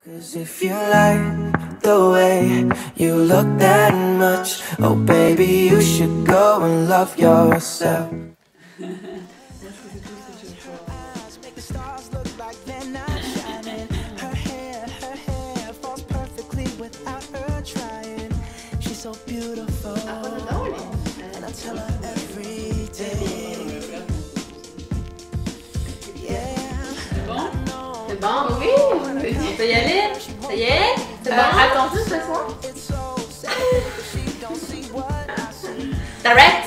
'Cause if you like the way you look that much, oh baby, you should go and love yourself. C'est bon, oui, on peut y aller. Ça y est, c'est bon. Attends juste le soin. Direct.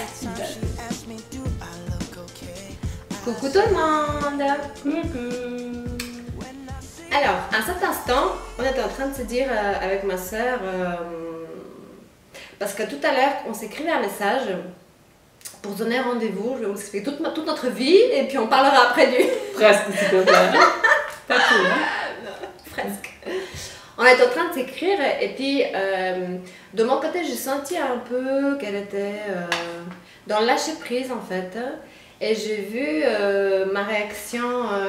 Coucou tout le monde. Coucou. Alors, à cet instant, on était en train de se dire avec ma soeur, parce que tout à l'heure, on s'écrivait un message pour donner rendez-vous. Je vais vous expliquer toute notre vie et puis on parlera après du... Presque, s'il te plaît. Pas tout, hein? Non, presque. On était en train de s'écrire et puis de mon côté, j'ai senti un peu qu'elle était dans le lâcher prise en fait. Et j'ai vu ma réaction,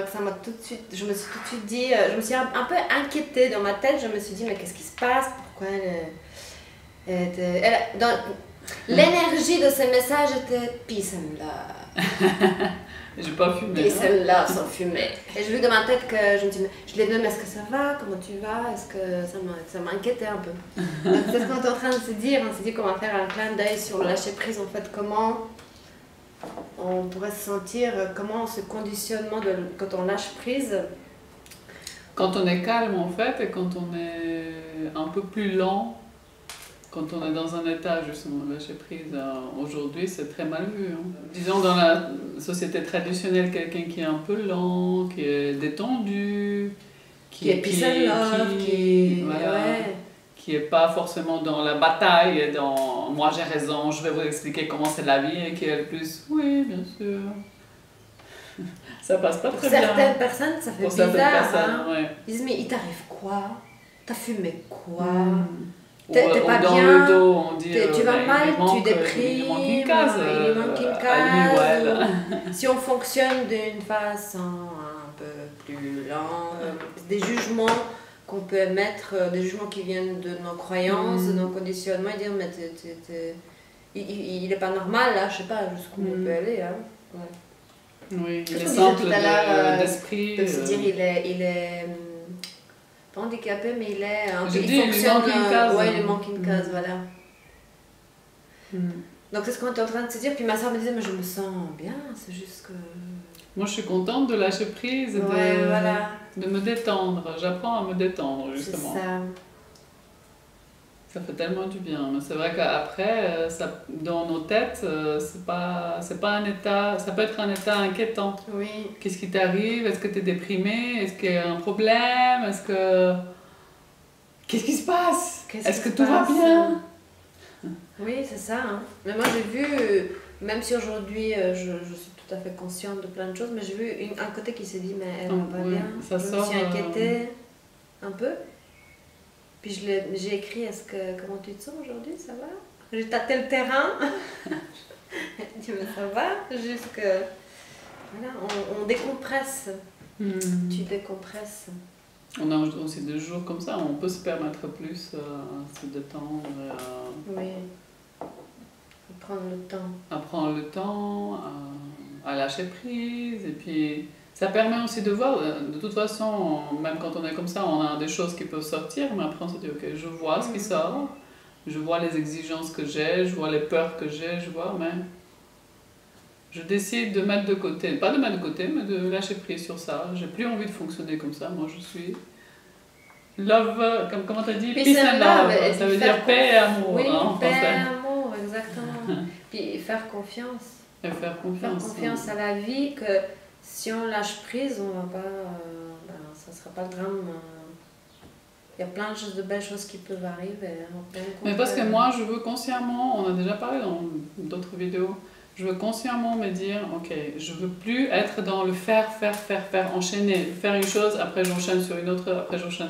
que ça m'a tout de suite, je me suis tout de suite dit, je me suis un peu inquiétée dans ma tête, je me suis dit mais qu'est-ce qui se passe, pourquoi l'énergie de ces messages était peace and love. J'ai pas fumé. Peace and love sans fumer. Et j'ai vu dans ma tête que je me dis, je l'ai demandé, est-ce que ça va, comment tu vas, est-ce que ça m'inquiétait un peu. Donc c'est ce qu'on est en train de se dire, on s'est dit qu'on va faire un clin d'œil sur le lâcher prise en fait, comment on pourrait se sentir, comment ce conditionnement quand on lâche prise. Quand on est calme en fait et quand on est un peu plus lent, quand on est dans un état justement de lâcher prise, aujourd'hui c'est très mal vu. Hein. Disons dans la société traditionnelle, quelqu'un qui est un peu lent, qui est détendu, qui est peace and love, qui est pas forcément dans la bataille, dans moi j'ai raison, je vais vous expliquer comment c'est la vie, et qui est le plus oui bien sûr. Ça passe pas très bien. Pour certaines personnes ça fait bizarre. Hein. Ouais. Ils disent mais il t'arrive quoi? T'as fumé quoi? T'es pas dans bien, le dos, on dit, tu vas mal, tu déprimes, il manque une case. Il manque une case. Si on fonctionne d'une façon un peu plus lente, des jugements qu'on peut émettre, des jugements qui viennent de nos croyances, de nos conditionnements, et dire mais il n'est pas normal là, je sais pas jusqu'où on peut aller. Hein. Ouais. Oui, il est simple d'esprit. De se dire il est pas handicapé, mais il est un peu. Il manque une case. Ouais, il manque une case, voilà. Donc c'est ce qu'on est en train de se dire. Puis ma soeur me disait, mais je me sens bien, c'est juste que. Moi je suis contente de lâcher prise et de me détendre. J'apprends à me détendre justement. C'est ça. Ça fait tellement du bien. Mais c'est vrai qu'après, dans nos têtes, c'est pas un état, ça peut être un état inquiétant. Oui. Qu'est-ce qui t'arrive? Est-ce que tu es déprimé? Est-ce qu'il y a un problème? Qu'est-ce qui se passe? Est-ce que tout va bien? Oui, c'est ça. Hein. Mais moi j'ai vu, même si aujourd'hui je suis tout à fait consciente de plein de choses, mais j'ai vu un côté qui s'est dit, mais elle va pas bien. Ça je me suis inquiétée un peu. Puis j'ai écrit, comment tu te sens aujourd'hui, ça va? J'ai tâté le terrain. Je dis, mais ça va? Juste que, voilà, on décompresse. Tu décompresses. On a aussi des jours comme ça, on peut se permettre plus à se détendre. Oui, à prendre le temps. À prendre le temps, à lâcher prise, et puis... Ça permet aussi de voir, de toute façon, même quand on est comme ça, on a des choses qui peuvent sortir, mais après on se dit, ok, je vois ce qui sort, je vois les exigences que j'ai, je vois les peurs que j'ai, mais je décide de mettre de côté, pas de mettre de côté, mais de lâcher prise sur ça. J'ai plus envie de fonctionner comme ça, moi je suis love, comment t'as dit, peace and love, ça veut dire paix et amour. Oui, hein, en paix français. et amour, exactement. Puis faire confiance. Et faire confiance. Faire confiance à la vie, que si on lâche prise, on va pas, ça sera pas le drame. Il y a plein de belles choses qui peuvent arriver. Mais parce que moi, je veux consciemment, on a déjà parlé dans d'autres vidéos, je veux consciemment me dire, ok, je veux plus être dans le faire, enchaîner, faire une chose, après j'enchaîne sur une autre, après j'enchaîne.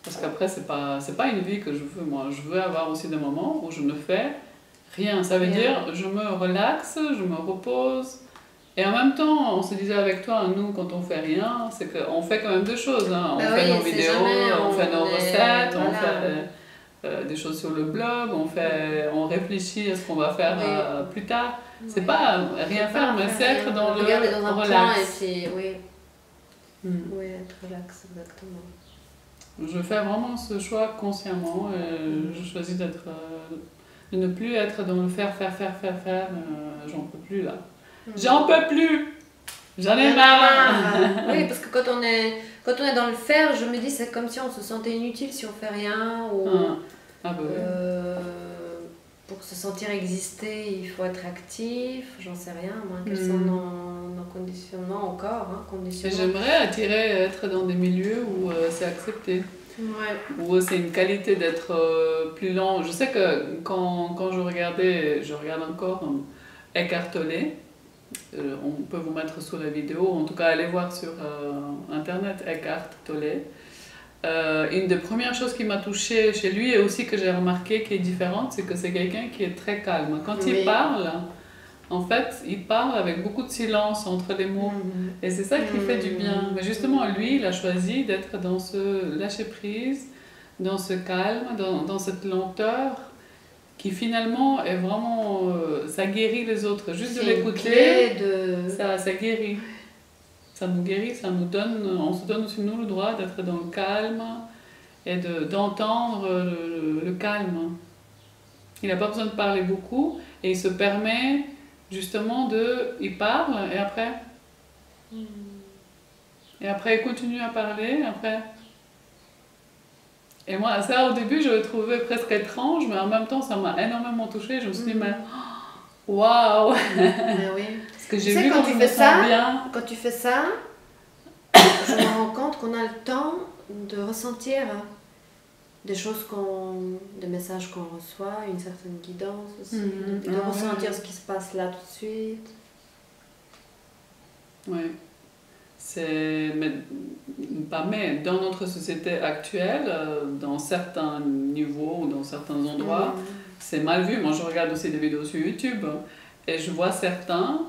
Parce qu'après, c'est pas une vie que je veux, moi. Je veux avoir aussi des moments où je ne fais rien. Ça veut dire, je me relaxe, je me repose. Et en même temps, on se disait avec toi, nous, quand on fait rien, c'est qu'on fait quand même deux choses. Hein. On fait nos vidéos, fait nos recettes, on voilà. fait des choses sur le blog, on réfléchit à ce qu'on va faire plus tard. C'est Oui. pas rien faire, mais c'est être dans le regarder dans un relax. plan et puis, oui. Mm. Oui, être relax, exactement. Je fais vraiment ce choix consciemment. Je choisis de ne plus être dans le faire. J'en peux plus là. J'en peux plus. J'en ai marre. Oui, parce que quand on est dans le faire, je me dis c'est comme si on se sentait inutile si on fait rien ou Ah bah oui. pour se sentir exister, il faut être actif, j'en sais rien, moi, quels sont nos conditionnements encore, Et conditionnements. j'aimerais être dans des milieux où c'est accepté. Ouais. Où c'est une qualité d'être plus lent. Je sais que quand je regarde encore Eckhart Tolle. On peut vous mettre sous la vidéo, en tout cas allez voir sur internet Eckhart Tolle. Une des premières choses qui m'a touchée chez lui et aussi que j'ai remarqué qui est différente, c'est que c'est quelqu'un qui est très calme. Quand il parle, en fait, il parle avec beaucoup de silence entre les mots. Et c'est ça qui fait du bien. Mais justement, lui, il a choisi d'être dans ce lâcher-prise, dans ce calme, dans cette lenteur qui finalement est vraiment... ça guérit les autres. Juste de l'écouter, ça guérit. Ça nous guérit, on se donne aussi nous le droit d'être dans le calme et d'entendre le calme. Il n'a pas besoin de parler beaucoup et il se permet justement il parle et après... Et après il continue à parler, après... Et moi, ça, au début, je le trouvais presque étrange, mais en même temps, ça m'a énormément touchée. Je me suis dit, mais waouh! Oui. Parce que j'ai vu quand tu fais ça, bien. Quand tu fais ça, je me rends compte qu'on a le temps de ressentir des choses des messages qu'on reçoit, une certaine guidance aussi, de ressentir ce qui se passe là tout de suite. Oui. Mais dans notre société actuelle, dans certains niveaux ou dans certains endroits, c'est mal vu. Moi, je regarde aussi des vidéos sur YouTube et je vois certains,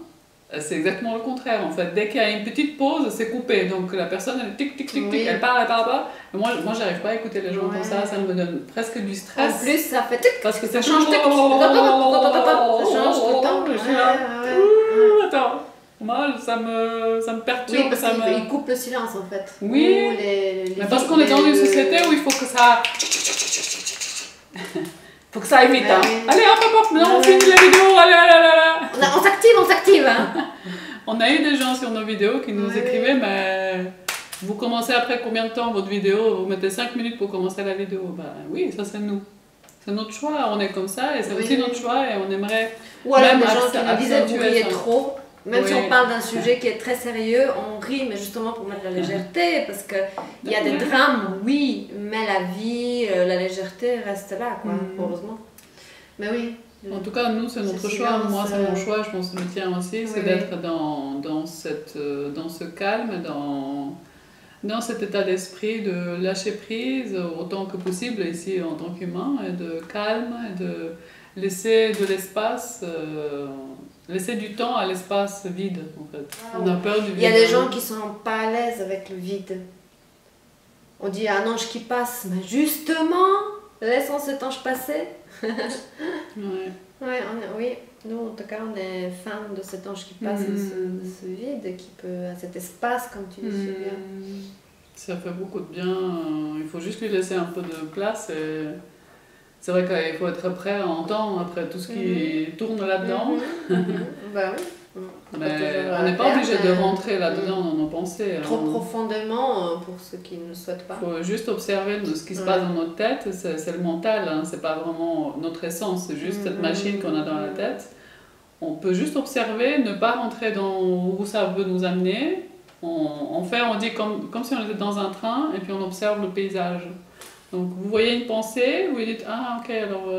c'est exactement le contraire en fait. Dès qu'il y a une petite pause, c'est coupé. Donc la personne, elle tic, tic, tic, tic, elle parle pas. Et moi, j'arrive pas à écouter les gens comme ça me donne presque du stress. En plus, ça fait tic, parce que ça change tic, ça change tout le temps. Attends. Moi, ça me perturbe. Oui, parce qu'il coupe le silence en fait. Oui, mais parce qu'on est dans une société où il faut que ça... faut que ça aille vite. Hein. Allez, hop, maintenant on finit la vidéo, allez. On s'active. Hein. On a eu des gens sur nos vidéos qui nous écrivaient, mais vous commencez après combien de temps votre vidéo? Vous mettez 5 minutes pour commencer la vidéo. Ben oui, ça c'est nous. C'est notre choix, on est comme ça et c'est aussi notre choix et on aimerait... Ou alors des gens qui nous disaient vous riez trop. Même si on parle d'un sujet qui est très sérieux, on rit, mais justement pour mettre la légèreté, parce qu'il y a des drames, oui, mais la vie, la légèreté reste là, quoi, heureusement. Mais oui. En tout cas, nous, c'est notre choix. Moi, c'est mon choix, je pense que le tien aussi, c'est d'être dans ce calme, dans cet état d'esprit de lâcher prise autant que possible ici en tant qu'humain, et de calme, et de laisser de l'espace... laisser du temps à l'espace vide, en fait. On a peur du vide. Il y a des gens qui sont pas à l'aise avec le vide. On dit un ange qui passe, mais justement, laissons cet ange passer. Oui, nous en tout cas, on est fans de cet ange qui passe, de ce vide, cet espace, comme tu dis si bien. Ça fait beaucoup de bien. Il faut juste lui laisser un peu de place et... C'est vrai qu'il faut être prêt à entendre après tout ce qui tourne là-dedans. Bah oui. Mais on n'est pas obligé de rentrer là-dedans dans nos pensées. Trop profondément pour ceux qui ne le souhaitent pas. Il faut juste observer ce qui se passe dans notre tête. C'est le mental, hein. C'est pas vraiment notre essence, c'est juste cette machine qu'on a dans la tête. On peut juste observer, ne pas rentrer dans où ça veut nous amener. On dit comme si on était dans un train et puis on observe le paysage. Donc vous voyez une pensée, vous dites ah ok alors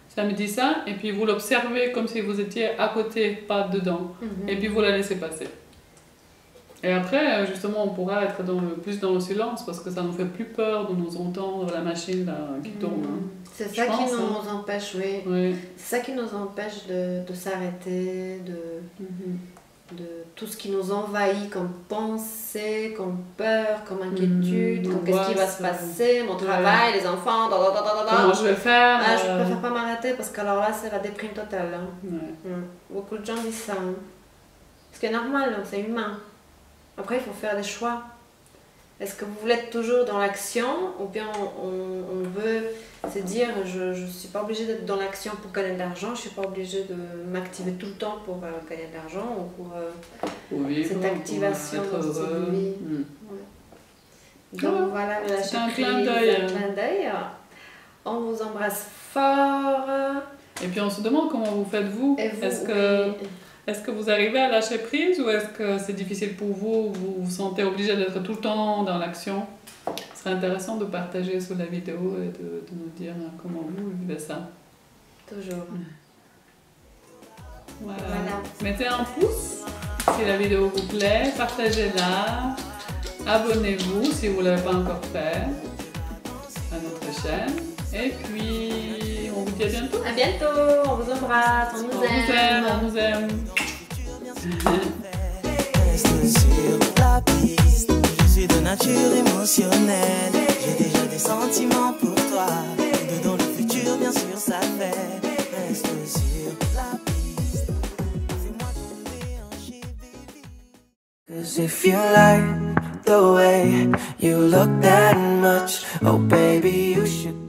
ça me dit ça et puis vous l'observez comme si vous étiez à côté, pas dedans et puis vous la laissez passer. Et après justement on pourra être plus dans le silence parce que ça nous fait plus peur de nous entendre la machine là, qui tourne. Hein. C'est ça qui nous empêche, oui. Oui. C'est ça qui nous empêche de s'arrêter, de tout ce qui nous envahit comme pensée, comme peur, comme inquiétude, comme qu'est-ce qui va se passer, mon travail, les enfants, comment je vais faire. Ah, je préfère pas m'arrêter parce que alors là, c'est la déprime totale. Hein. Ouais. Beaucoup de gens disent ça. Hein. Ce qui est normal, hein, c'est humain. Après, il faut faire des choix. Est-ce que vous voulez être toujours dans l'action ou bien on veut se dire je ne suis pas obligée d'être dans l'action pour gagner de l'argent, je ne suis pas obligée de m'activer tout le temps pour gagner de l'argent ou pour vivre, cette activation pour être dans cette heureux. vie. Donc voilà, c'est un clin d'œil. On vous embrasse fort. Et puis on se demande comment vous faites vous. Est-ce que vous arrivez à lâcher prise ou est-ce que c'est difficile pour vous? Vous vous sentez obligé d'être tout le temps dans l'action? Ce serait intéressant de partager sous la vidéo et de nous dire comment vous vivez ça. Toujours. Voilà. Mettez un pouce si la vidéo vous plaît, partagez-la, abonnez-vous si vous ne l'avez pas encore fait à notre chaîne. Et puis, on vous dit à bientôt. À bientôt, on vous embrasse, on vous aime. On vous aime. Reste sur la piste, je suis de nature émotionnelle. J'ai déjà des sentiments pour toi. Et dedans le futur, bien sûr, ça fait. Reste sur la piste, fais-moi tomber en chez baby. 'Cause if you like the way you look that much, oh baby, you should